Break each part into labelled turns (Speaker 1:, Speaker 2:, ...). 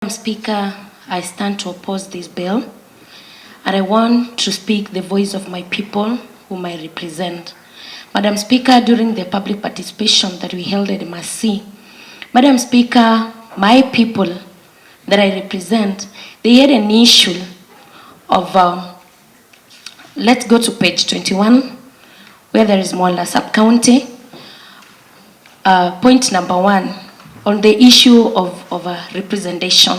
Speaker 1: Madam Speaker, I stand to oppose this bill, and I want to speak the voice of my people whom I represent. Madam Speaker, during the public participation that we held at Masi, Madam Speaker, my people that I represent, they had an issue of, let's go to page 21, where there is Mola sub-county. Point number 1, on the issue of representation.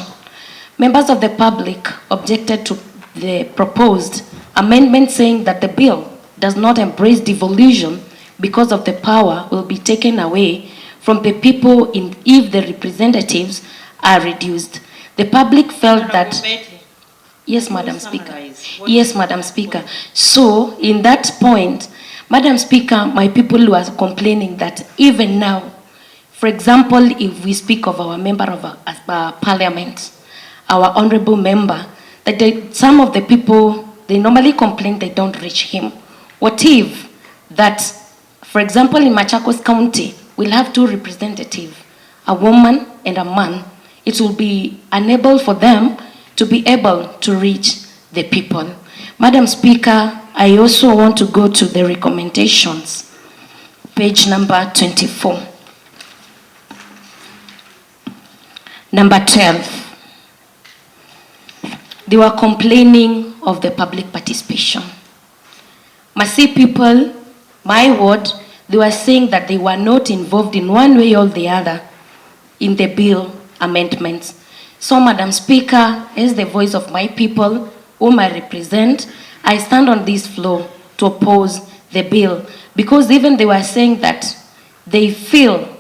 Speaker 1: Members of the public objected to the proposed amendment, saying that the bill does not embrace devolution because of the power will be taken away from the people if the representatives are reduced. The public felt that... Yes, Madam Speaker. Yes, Madam Speaker. So, in that point, Madam Speaker, my people were complaining that even now, for example, if we speak of our member of parliament, our honorable member, that some of the people, they normally complain they don't reach him. What if that, for example, in Machakos County, we'll have 2 representatives, a woman and a man. It will be unable for them to be able to reach the people. Madam Speaker, I also want to go to the recommendations, page number 24. Number 12. They were complaining of the public participation. Masi people, my ward, they were saying that they were not involved in one way or the other in the bill amendments. So, Madam Speaker, as the voice of my people, whom I represent, I stand on this floor to oppose the bill, because even they were saying that they feel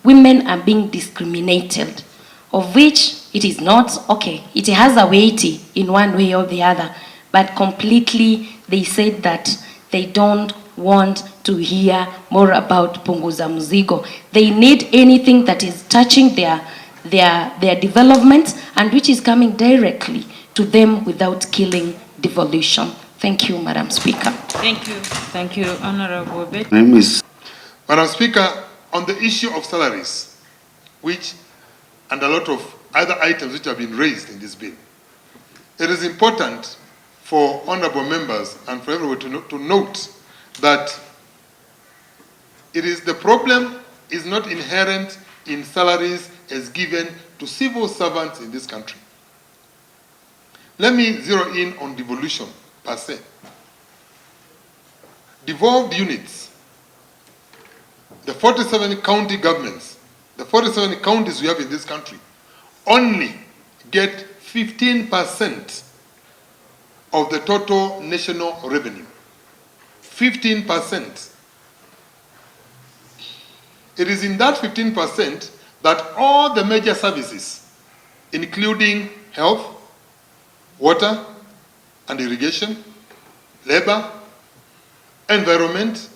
Speaker 1: women are being discriminated, of which it is not. Okay, it has a weighty in one way or the other, but completely they said that they don't want to hear more about Punguza Mzigo. They need anything that is touching their development and which is coming directly to them without killing devolution. Thank you, Madam Speaker.
Speaker 2: Thank you. Thank you, Honorable Bet.
Speaker 3: Madam Speaker, on the issue of salaries, which and a lot of other items which have been raised in this bill, it is important for honorable members and for everyone to note that the problem is not inherent in salaries as given to civil servants in this country. Let me zero in on devolution per se. Devolved units, the 47 county governments, the 47 counties we have in this country, only get 15% of the total national revenue. 15%. It is in that 15% that all the major services, including health, water and irrigation, labor, environment,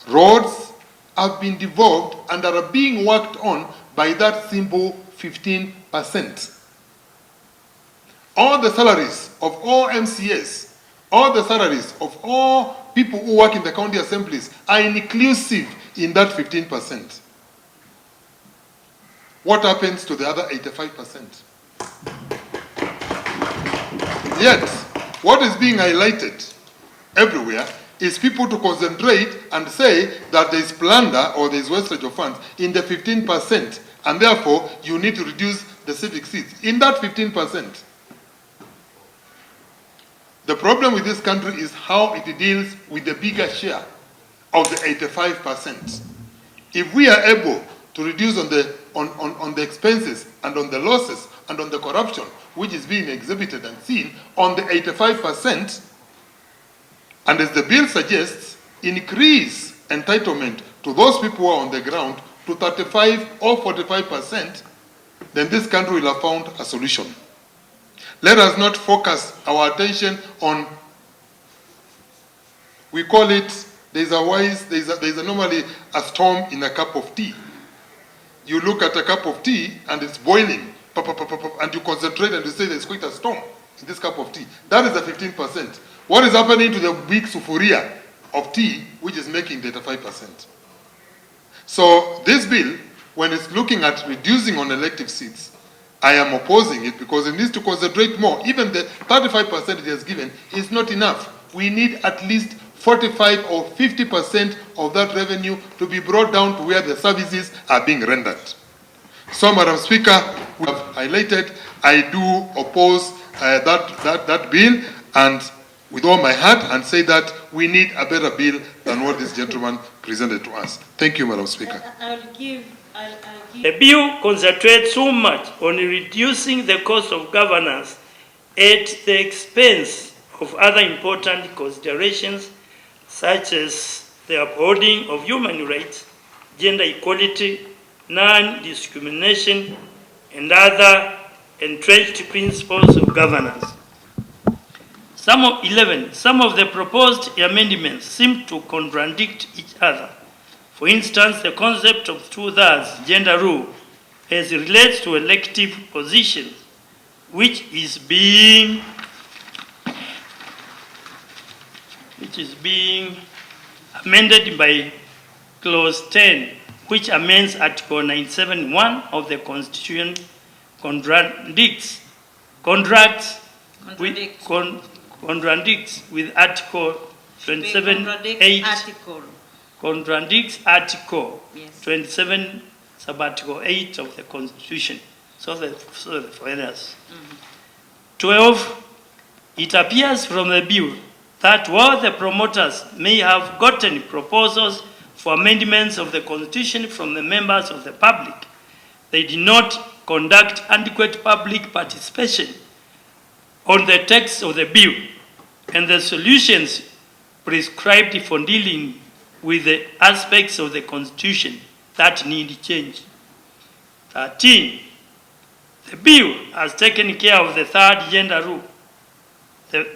Speaker 3: roads, have been devolved and are being worked on by that simple 15%. All the salaries of all MCAs, all the salaries of all people who work in the county assemblies are inclusive in that 15%. What happens to the other 85%? Yet, what is being highlighted everywhere is people to concentrate and say that there is plunder or there is wastage of funds in the 15%, and therefore you need to reduce the civic seats in that 15%. The problem with this country is how it deals with the bigger share of the 85%. If we are able to reduce on the expenses and on the losses and on the corruption which is being exhibited and seen on the 85%, and as the bill suggests, increase entitlement to those people who are on the ground to 35 or 45%, then this country will have found a solution. Let us not focus our attention on, we call it, there's normally a storm in a cup of tea. You look at a cup of tea and it's boiling, and you concentrate and you say there's quite a storm in this cup of tea. That is the 15%. What is happening to the big sufuria of tea, which is making 85%? So this bill, when it's looking at reducing on elective seats, I am opposing it because it needs to concentrate more. Even the 35% it has given is not enough. We need at least 45 or 50% of that revenue to be brought down to where the services are being rendered. So, Madam Speaker, we have highlighted, I do oppose that bill, and with all my heart, and say that we need a better bill than what this gentleman presented to us. Thank you, Madam Speaker.
Speaker 4: The bill concentrates so much on reducing the cost of governance at the expense of other important considerations, such as the upholding of human rights, gender equality, non-discrimination, and other entrenched principles of governance. Some of the proposed amendments seem to contradict each other. For instance, the concept of two-thirds gender rule as it relates to elective positions, which is being amended by Clause 10, which amends Article 97(1) of the Constitution, contradicts with Article 27(8). Contradicts Article 27, sub-Article 8 of the Constitution. So the foreigners. 12, it appears from the bill that while the promoters may have gotten proposals for amendments of the Constitution from the members of the public, they did not conduct adequate public participation on the text of the bill and the solutions prescribed for dealing with the aspects of the Constitution that need change. 13, the bill has taken care of the third gender rule. The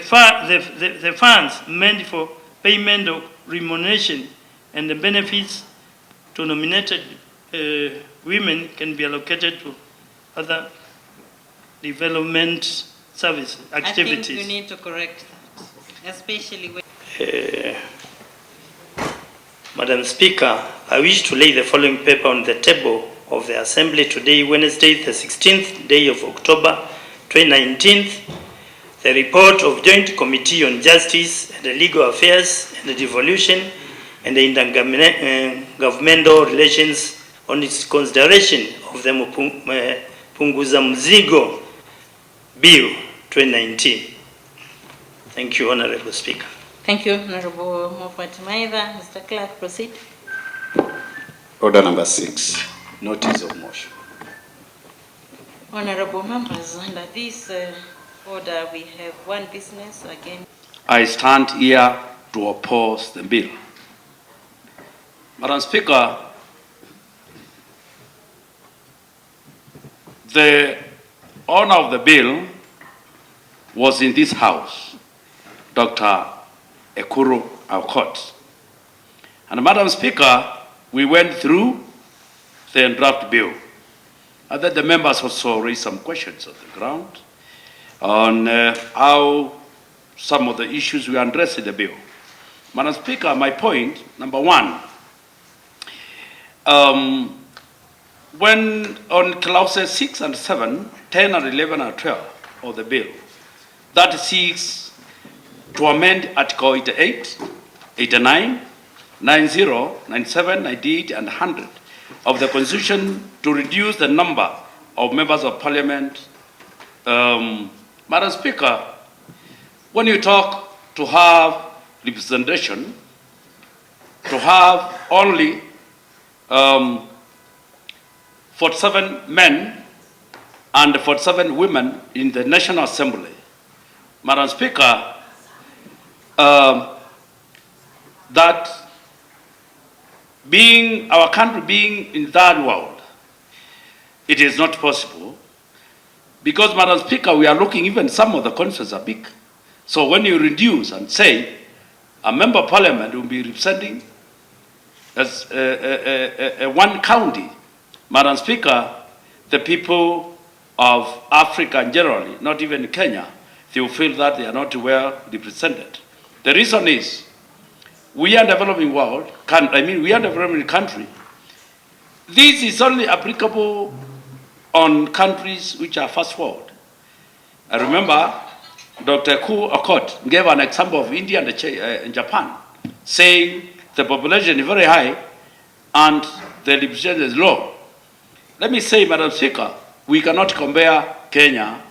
Speaker 4: funds meant for payment of remuneration and the benefits to nominated women can be allocated to other development service activities.
Speaker 2: I think you need to correct that, especially when...
Speaker 4: Madam Speaker, I wish to lay the following paper on the table of the Assembly today, Wednesday, the 16th day of October, 2019, the report of Joint Committee on Justice and Legal Affairs and the Devolution and the Intergovernmental Relations on its consideration of the Punguza Mzigo Bill 2019. Thank you, Honorable Speaker.
Speaker 2: Thank you, Honorable Mofat Maitha. Mr. Clerk, proceed.
Speaker 5: Order number 6, notice of motion.
Speaker 2: Honorable members, under this order, we have one business again.
Speaker 6: I stand here to oppose the bill. Madam Speaker, the owner of the bill was in this house, Dr. Ekuru Aukot. And Madam Speaker, we went through the draft bill. And then the members also raised some questions on the ground on how some of the issues we addressed in the bill. Madam Speaker, my point, number one, when on clauses 6 and 7, 10 and 11 and 12 of the bill, that seeks to amend Article 88, 89, 90, 97, 98, and 100 of the Constitution to reduce the number of members of Parliament. Madam Speaker, when you talk to have representation, to have only 47 men and 47 women in the National Assembly, Madam Speaker, that being our country being in third world, it is not possible because, Madam Speaker, we are looking, even some of the constituencies are big. So when you reduce and say a member of Parliament will be representing as one county, Madam Speaker, the people of Africa generally, not even Kenya, they will feel that they are not well represented. The reason is, we are developing world, we are developing country. This is only applicable on countries which are first world. I remember Dr. Ku Okot gave an example of India and Japan, saying the population is very high and the liberation is low. Let me say, Madam Speaker, we cannot compare Kenya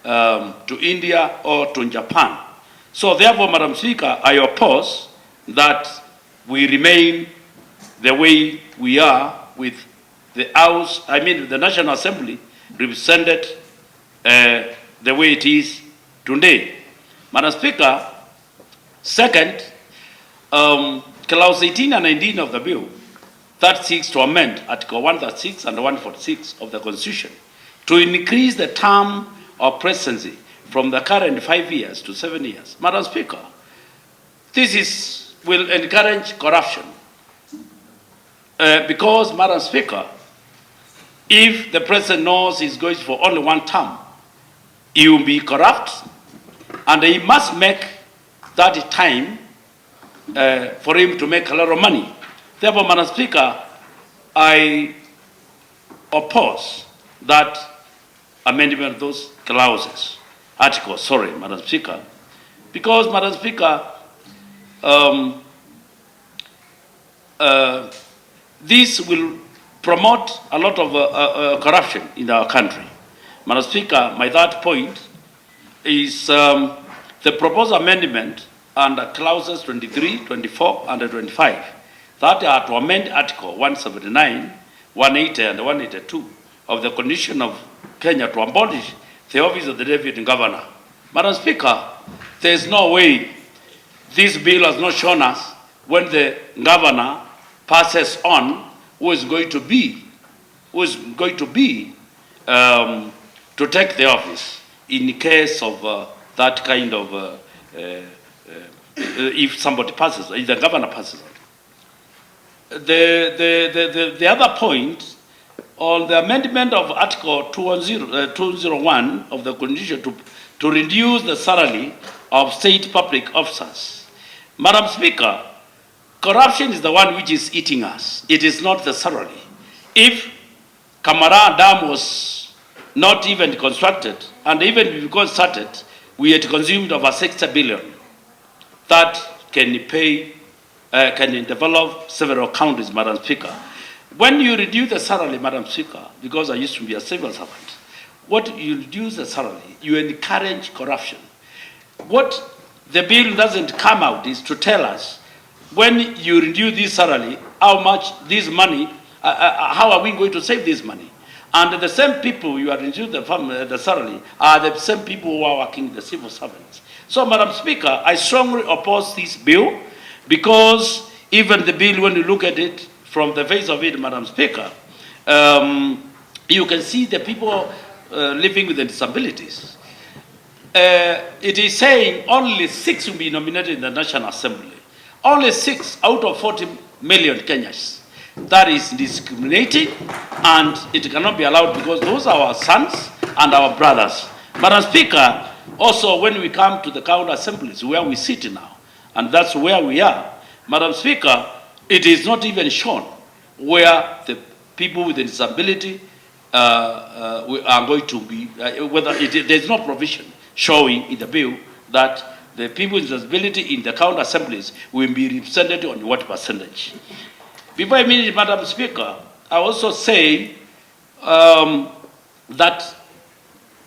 Speaker 6: to India or to Japan. So therefore, Madam Speaker, I oppose that we remain the way we are with the House, the National Assembly represented the way it is today. Madam Speaker, second, clause 18 and 19 of the bill that seeks to amend Article 136 and 146 of the Constitution to increase the term of presidency from the current 5 years to 7 years. Madam Speaker, this will encourage corruption because, Madam Speaker, if the president knows he's going for only one term, he will be corrupt, and he must make that time for him to make a lot of money. Therefore, Madam Speaker, I oppose that amendment of those clauses, articles, sorry, Madam Speaker, because, Madam Speaker, this will promote a lot of corruption in our country. Madam Speaker, my third point is the proposed amendment under clauses 23, 24, and 25 that are to amend Article 179, 180, and 182 of the Constitution of Kenya to abolish the office of the Deputy Governor. Madam Speaker, there is no way this bill has not shown us when the governor passes on who is going to take the office in case of that kind of if somebody passes, if the governor passes on. The other point on the amendment of Article 201 of the Constitution to reduce the salary of state public officers. Madam Speaker, corruption is the one which is eating us. It is not the salary. If Kamara Dam was not even constructed, and even because started, we had consumed over 60 billion. That can develop several counties, Madam Speaker. When you reduce the salary, Madam Speaker, because I used to be a civil servant, what you reduce the salary, you encourage corruption. What the bill doesn't come out is to tell us when you reduce this salary, how much this money, how are we going to save this money? And the same people you are reducing the salary are the same people who are working the civil servants. So, Madam Speaker, I strongly oppose this bill because even the bill, when you look at it from the face of it, Madam Speaker, you can see the people living with disabilities. It is saying only 6 will be nominated in the National Assembly. Only 6 out of 40 million Kenyans. That is discriminating, and it cannot be allowed because those are our sons and our brothers. Madam Speaker, also when we come to the county assemblies where we sit now, and that's where we are, Madam Speaker, it is not even shown where the people with a disability are going to be, there's no provision showing in the bill that the people with disability in the county assemblies will be represented on what percentage. Before I finish, Madam Speaker, I also say that,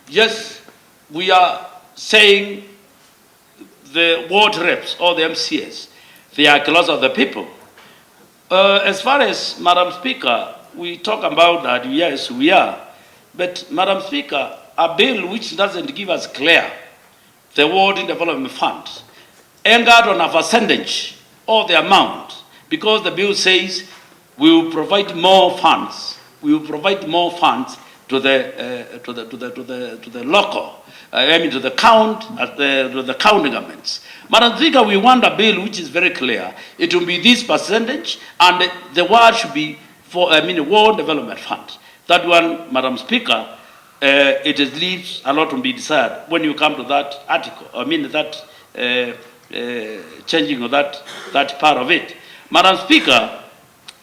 Speaker 6: yes, we are saying the ward reps or the MCS, they are close of the people. As far as, Madam Speaker, we talk about that, yes, we are. But, Madam Speaker, a bill which doesn't give us clear the ward development fund, anchored on a percentage or the amount, because the bill says we will provide more funds. We will provide more funds to the local, to the county governments. Madam Speaker, we want a bill which is very clear. It will be this percentage, and the word should be for ward development fund. That one, Madam Speaker, it leaves a lot to be desired when you come to that article. Changing of that part of it. Madam Speaker,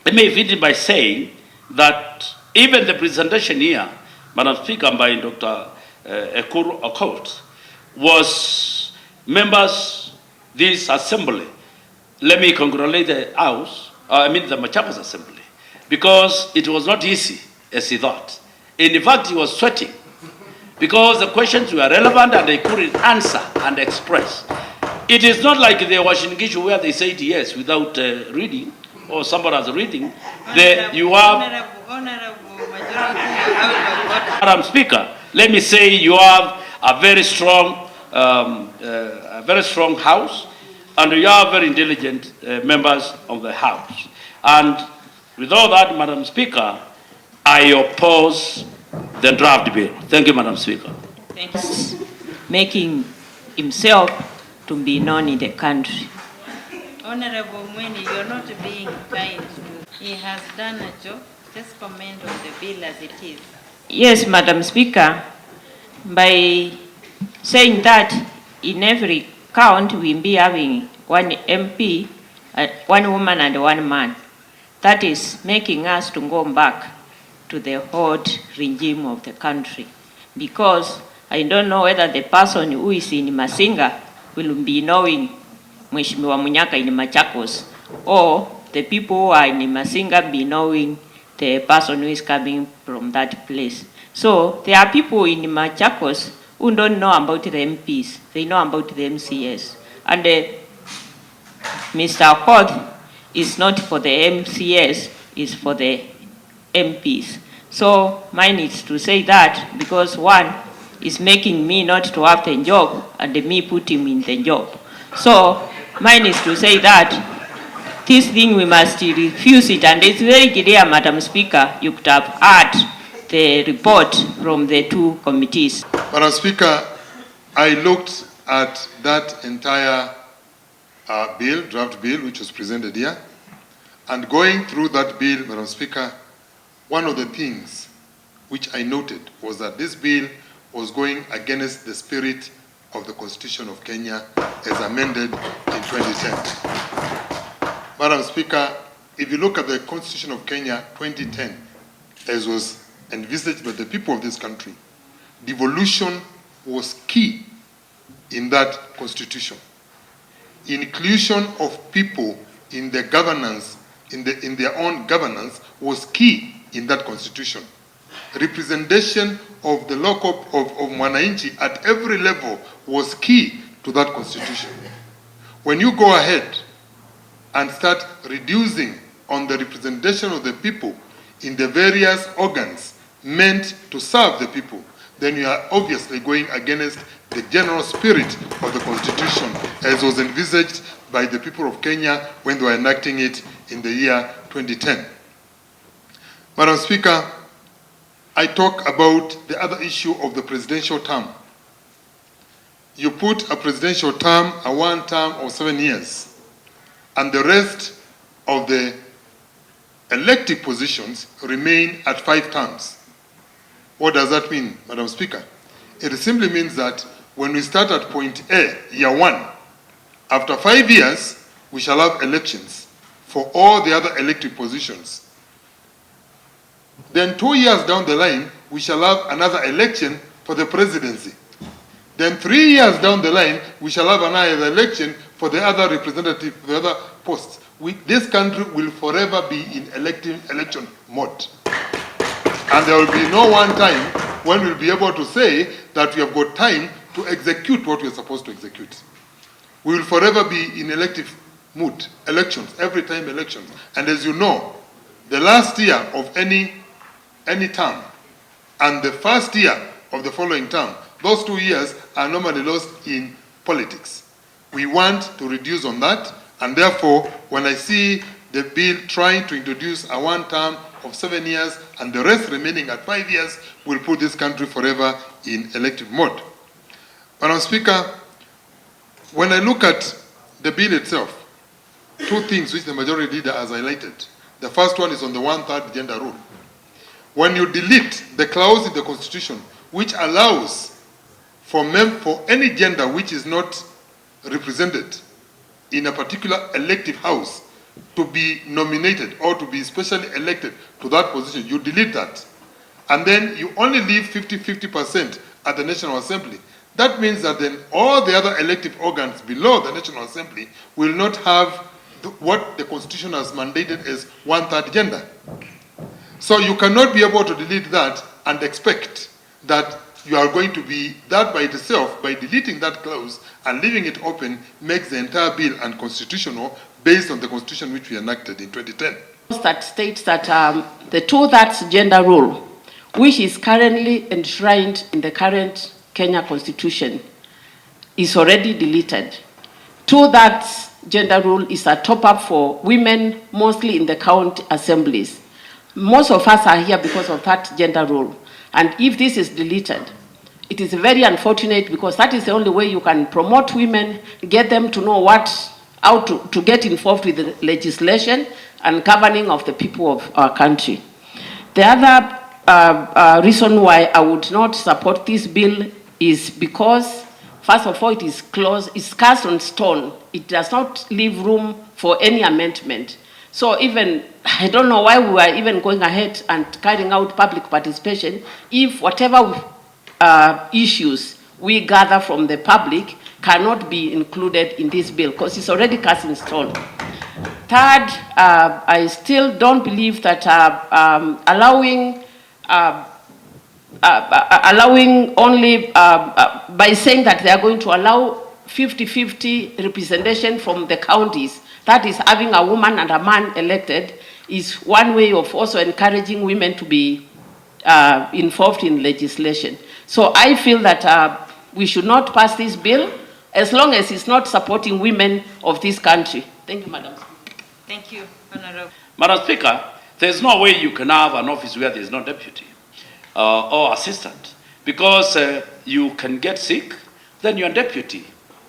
Speaker 6: let me finish by saying that even the presentation here Madam Speaker, by Dr. Ekuru Okot, was members, this assembly, let me congratulate the House, the Machakos Assembly, because it was not easy as he thought. In fact, he was sweating because the questions were relevant and they couldn't answer and express. It is not like the Washington issue where they said yes without reading, or somebody else reading. You have, Madam Speaker, let me say you have a very strong House, and you are very intelligent members of the House. And with all that, Madam Speaker, I oppose the draft bill. Thank you, Madam Speaker.
Speaker 2: Thank you.
Speaker 7: Making himself to be known in the country.
Speaker 2: Honorable Mweni, you're not being kind to. He has done a job. Just comment on the bill as it is.
Speaker 7: Yes, Madam Speaker, by saying that in every count we'll be having one MP, one woman and one man. That is making us to go back to the old regime of the country. Because I don't know whether the person who is in Masinga will be knowing Mheshimiwa Munyaka in Machakos, or the people who are in Masinga be knowing the person who is coming from that place. So there are people in Machakos who don't know about the MPs. They know about the MCS. And Mr. Okot is not for the MCS, it's for the MPs. So mine is to say that because one is making me not to have the job and me put him in the job. So mine is to say that this thing we must refuse it, and it's very clear, Madam Speaker, you could have had the report from the two committees.
Speaker 3: Madam Speaker, I looked at that entire bill, draft bill, which was presented here, and going through that bill, Madam Speaker, one of the things which I noted was that this bill was going against the spirit of the Constitution of Kenya as amended in 2010. Madam Speaker, if you look at the Constitution of Kenya 2010, as was envisaged by the people of this country, devolution was key in that constitution. Inclusion of people in the governance, in their own governance, was key in that constitution. Representation of the local, of Mwananchi at every level was key to that constitution. When you go ahead and start reducing on the representation of the people in the various organs meant to serve the people, then you are obviously going against the general spirit of the Constitution as was envisaged by the people of Kenya when they were enacting it in the year 2010. Madam Speaker, I talk about the other issue of the presidential term. You put a presidential term, a one term of 7 years, and the rest of the elective positions remain at 5 terms. What does that mean, Madam Speaker? It simply means that when we start at point A, year 1, after 5 years, we shall have elections for all the other elective positions. Then 2 years down the line, we shall have another election for the presidency. Then 3 years down the line, we shall have another election for the other representative, the other posts. This country will forever be in election mode. And there will be no one time when we'll be able to say that we have got time to execute what we're supposed to execute. We will forever be in elective mood, elections, every time elections. And as you know, the last year of any term and the first year of the following term, those 2 years are normally lost in politics. We want to reduce on that, and therefore, when I see the bill trying to introduce a one term of 7 years and the rest remaining at 5 years, will put this country forever in elective mode. Madam Speaker, when I look at the bill itself, 2 things which the majority leader has highlighted. The first one is on the 1/3 gender rule. When you delete the clause in the Constitution which allows for any gender which is not represented in a particular elective house to be nominated or to be specially elected to that position, you delete that. and then you only leave 50% at the National Assembly, that means that then all the other elective organs below the National Assembly will not have what the Constitution has mandated as 1/3 gender. So you cannot be able to delete that and expect that you are going to be, that by itself, by deleting that clause and leaving it open, makes the entire bill unconstitutional based on the Constitution which we enacted in 2010.
Speaker 8: That states that the 2/3 gender rule, which is currently enshrined in the current Kenya Constitution, is already deleted. 2/3 gender rule is a top-up for women, mostly in the county assemblies. Most of us are here because of that gender rule. And if this is deleted, it is very unfortunate, because that is the only way you can promote women, get them to know how to get involved with the legislation and governing of the people of our country. The other reason why I would not support this bill is because, first of all, it is closed, it's cast on stone. It does not leave room for any amendment. So even, I don't know why we are even going ahead and carrying out public participation if whatever issues we gather from the public cannot be included in this bill, because it's already cast in stone. Third, I still don't believe that allowing only by saying that they are going to allow 50-50 representation from the counties, that is having a woman and a man elected, is one way of also encouraging women to be involved in legislation. So I feel that we should not pass this bill as long as it's not supporting women of this country. Thank you, Madam.
Speaker 2: Thank you, Honorable.
Speaker 6: Madam Speaker, there's no way you can have an office where there's no deputy or assistant, because you can get sick, then you're deputy.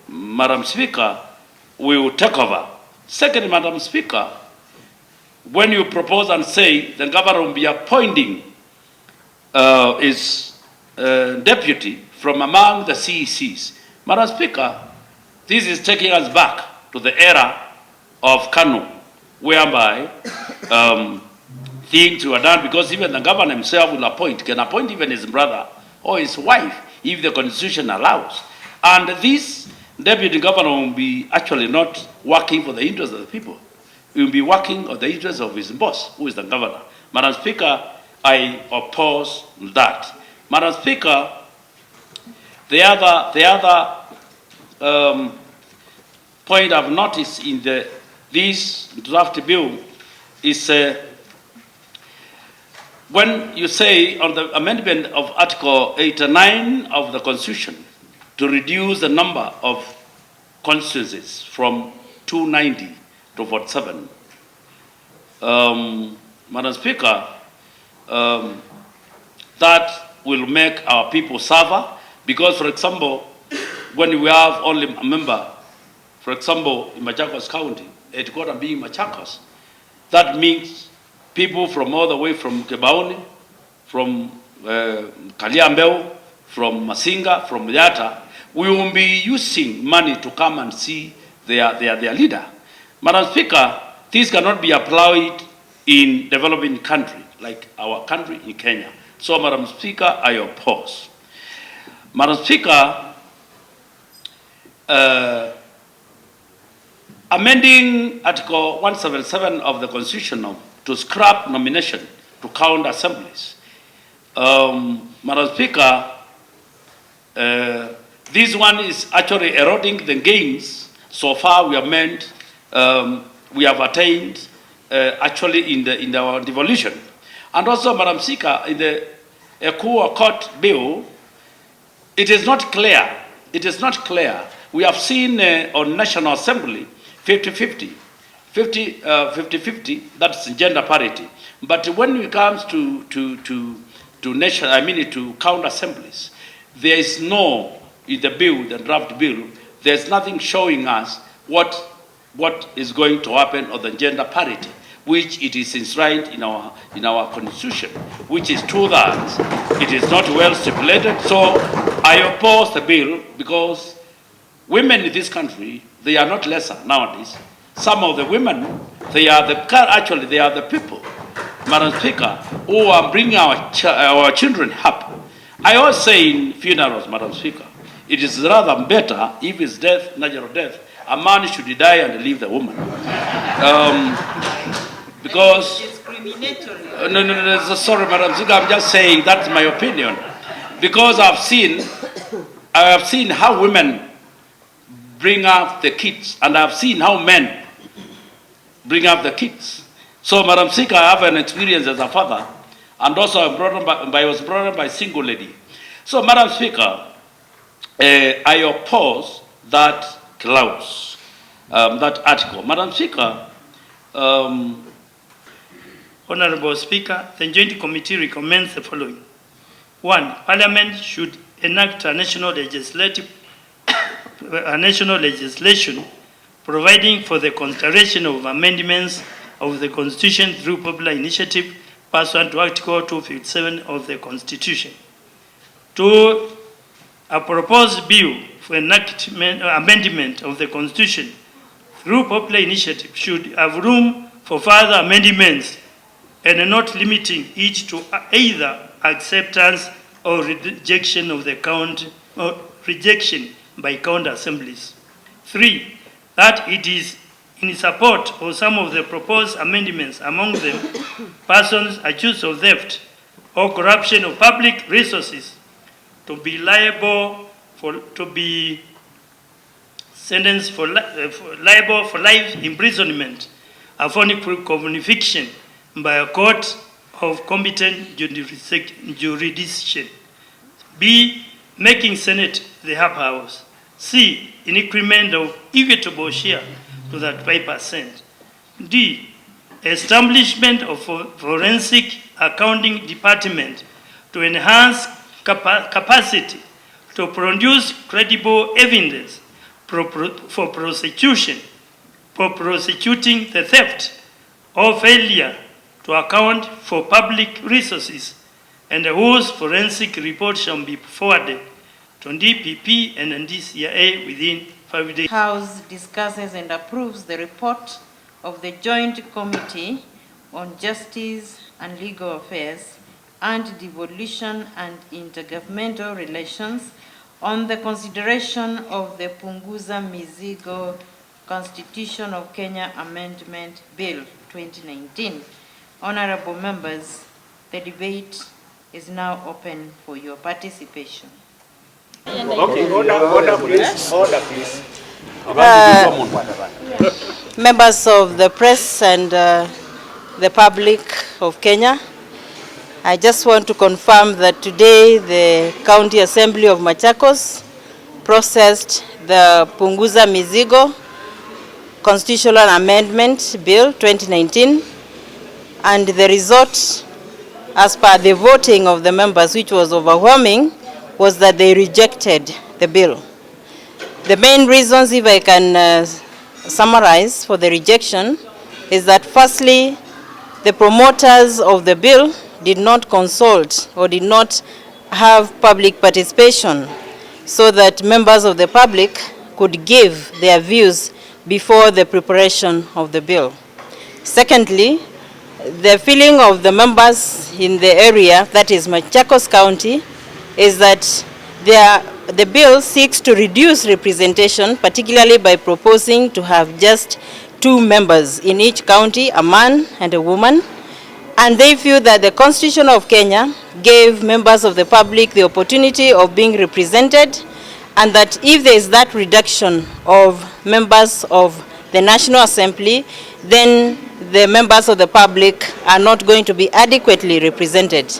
Speaker 6: Madam Speaker, we will take over. Second, Madam Speaker, when you propose and say the governor will be appointing his deputy from among the CECs, Madam Speaker, this is taking us back to the era of Kanu, whereby things were done because even the governor himself will appoint, can appoint even his brother or his wife if the Constitution allows. And this deputy governor will be actually not working for the interests of the people. He will be working on the interests of his boss, who is the governor. Madam Speaker, I oppose that. Madam Speaker, the other point I've noticed in this draft bill is when you say on the amendment of Article 89 of the Constitution to reduce the number of constituencies from 290 to 47. Madam Speaker, that will make our people suffer because, for example, when we have only a member, for example, in Machakos County, headquarters being Machakos, that means people from all the way from Kebaoni, from Kaliambeo, from Masinga, from Yata, we will be using money to come and see their leader. Madam Speaker, this cannot be applied in developing country like our country in Kenya. So, Madam Speaker, I oppose. Madam Speaker, amending Article 177 of the Constitution to scrap nomination to count assemblies. Madam Speaker, this one is actually eroding the gains so far we have attained actually in our devolution. And also, Madam Speaker, in the Equal Court bill, it is not clear. It is not clear. We have seen on National Assembly 50-50, 50-50, that's gender parity. But when it comes to count assemblies, there is no, in the bill, the draft bill, there's nothing showing us what is going to happen on the gender parity, which it is enshrined in our Constitution, which is 2/3. It is not well stipulated. So I oppose the bill because women in this country, they are not lesser nowadays. Some of the women, they are the people Madam Speaker, who are bringing our children up. I always say in funerals, Madam Speaker, it is rather better if it's death, natural death, a man should die and leave the woman. Because...
Speaker 2: Discriminatory.
Speaker 6: No, sorry, Madam Speaker, I'm just saying that's my opinion. Because I have seen how women bring up the kids, and I've seen how men bring up the kids. So, Madam Speaker, I have an experience as a father, and also I was brought up by a single lady. So, Madam Speaker, I oppose that clause, that article. Madam Speaker,
Speaker 4: Honorable Speaker, the Joint Committee recommends the following. 1. Parliament should enact a national legislation providing for the consideration of amendments of the Constitution through popular initiative pursuant to Article 257 of the Constitution. 2. A proposed bill for amendment of the Constitution through popular initiative should have room for further amendments and not limiting each to either acceptance or rejection of the rejection by counter assemblies. 3. That it is in support of some of the proposed amendments, among them persons accused of theft or corruption of public resources, to be liable to be sentenced liable for life imprisonment upon conviction by a court of competent jurisdiction. B. Making Senate the upper house. C. In increment of equitable share to that 5%. D. Establishment of forensic accounting department to enhance capacity to produce credible evidence for prosecuting the theft or failure to account for public resources, and whose forensic report shall be forwarded to DPP and DCIA within 5 days.
Speaker 2: House discusses and approves the report of the Joint Committee on Justice and Legal Affairs and Devolution and Intergovernmental Relations on the consideration of the Punguza Mzigo Constitution of Kenya Amendment Bill 2019. Honorable members, the debate is now open for your participation.
Speaker 9: Okay, order please. Order please.
Speaker 2: Members of the press and the public of Kenya, I just want to confirm that today the County Assembly of Machakos processed the Punguza Mzigo Constitutional Amendment Bill 2019, and the result, as per the voting of the members, which was overwhelming, was that they rejected the bill. The main reasons, if I can summarize for the rejection, is that firstly, the promoters of the bill did not consult or did not have public participation so that members of the public could give their views before the preparation of the bill. Secondly, the feeling of the members in the area, that is Machakos County, is that the bill seeks to reduce representation, particularly by proposing to have just 2 members in each county, a man and a woman. And they feel that the Constitution of Kenya gave members of the public the opportunity of being represented, and that if there is that reduction of members of the National Assembly, then the members of the public are not going to be adequately represented.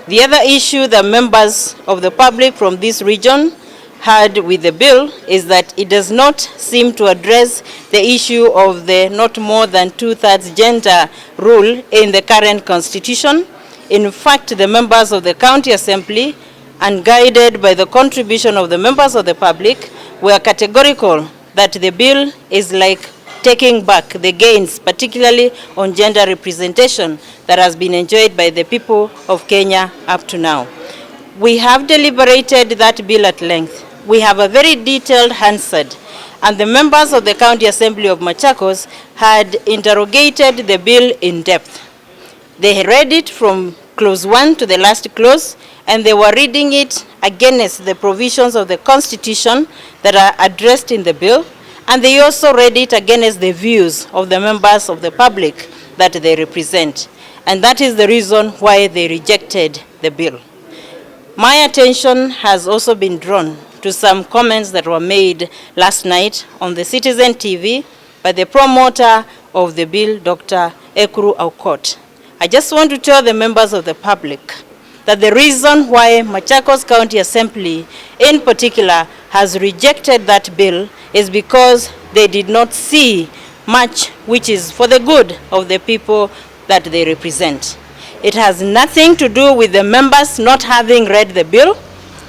Speaker 2: The other issue that members of the public from this region had with the bill is that it does not seem to address the issue of the not more than 2/3 gender rule in the current constitution. In fact, the members of the County Assembly, and guided by the contribution of the members of the public, were categorical that the bill is like taking back the gains, particularly on gender representation, that has been enjoyed by the people of Kenya up to now. We have deliberated that bill at length. We have a very detailed Hansard, and the members of the County Assembly of Machakos had interrogated the bill in depth. They read it from clause 1 to the last clause, and they were reading it against the provisions of the Constitution that are addressed in the bill, and they also read it against the views of the members of the public that they represent. And that is the reason why they rejected the bill. My attention has also been drawn to some comments that were made last night on the Citizen TV by the promoter of the bill, Dr. Ekuru Aukot. I just want to tell the members of the public that the reason why Machakos County Assembly in particular has rejected that bill is because they did not see much which is for the good of the people that they represent. It has nothing to do with the members not having read the bill,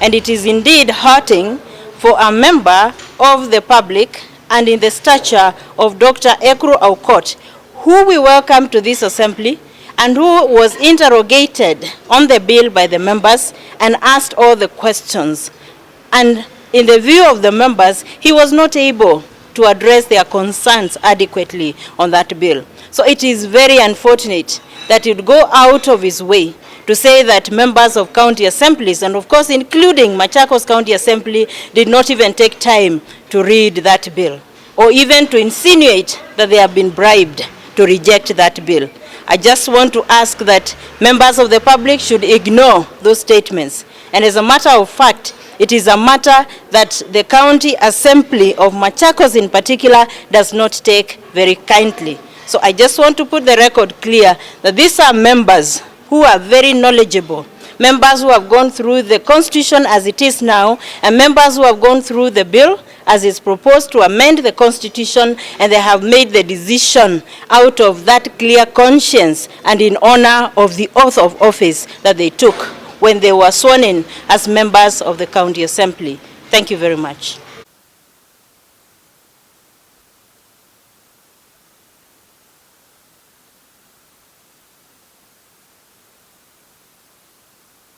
Speaker 2: and it is indeed hurting for a member of the public and in the stature of Dr. Ekuru Aukot, who we welcome to this assembly and who was interrogated on the bill by the members and asked all the questions. And in the view of the members, he was not able to address their concerns adequately on that bill. So it is very unfortunate that he would go out of his way to say that members of county assemblies, and of course including Machakos County Assembly, did not even take time to read that bill, or even to insinuate that they have been bribed to reject that bill. I just want to ask that members of the public should ignore those statements. And as a matter of fact, it is a matter that the County Assembly of Machakos in particular does not take very kindly. So I just want to put the record clear that these are members who are very knowledgeable, members who have gone through the Constitution as it is now, and members who have gone through the bill as is proposed to amend the Constitution, and they have made the decision out of that clear conscience and in honor of the oath of office that they took when they were sworn in as members of the County Assembly. Thank you very much.